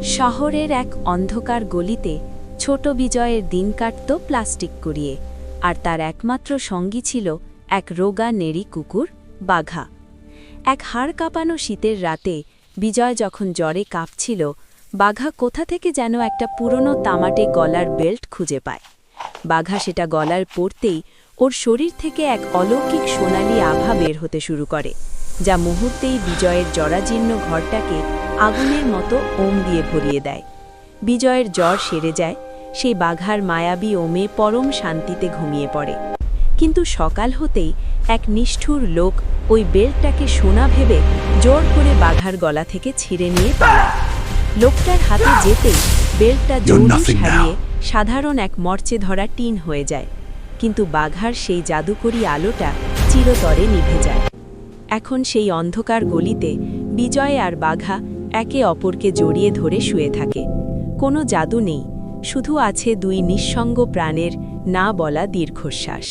শহরের এক অন্ধকার গলিতে ছোট বিজয়ের দিন কাটত প্লাস্টিক কুড়িয়ে, আর তার একমাত্র সঙ্গী ছিল এক রোগা নেড়ি কুকুর বাঘা। এক হাড় কাঁপানো শীতের রাতে বিজয় যখন জ্বরে কাঁপছিল, বাঘা কোথা থেকে যেন একটা পুরনো তামাটে গলার বেল্ট খুঁজে পায়। বাঘা সেটা গলার পরতেই ওর শরীর থেকে এক অলৌকিক সোনালি আভা বের হতে শুরু করে, যা মুহূর্তেই বিজয়ের জরাজীর্ণ ঘরটাকে আগুনের মতো ওম দিয়ে ভরিয়ে দেয়। বিজয়ের জ্বর সেরে যায়, সেই বাঘার মায়াবী ওমে পরম শান্তিতে ঘুমিয়ে পড়ে। কিন্তু সকাল হতেই এক নিষ্ঠুর লোক ওই বেল্টটাকে সোনা ভেবে জোর করে বাঘার গলা থেকে ছিঁড়ে নিয়ে পালায়। লোকটার হাতে যেতেই বেল্টটা জৌলুস হারিয়ে সাধারণ এক মরচে ধরা টিন হয়ে যায়, কিন্তু বাঘার সেই জাদুকরী আলোটা চিরতরে নিভে যায়। এখন সেই অন্ধকার গলিতে বিজয় আর বাঘা একে অপরকে জড়িয়ে ধরে শুয়ে থাকে। কোনো জাদু নেই, শুধু আছে দুই নিঃসঙ্গ প্রাণের না বলা দীর্ঘশ্বাস।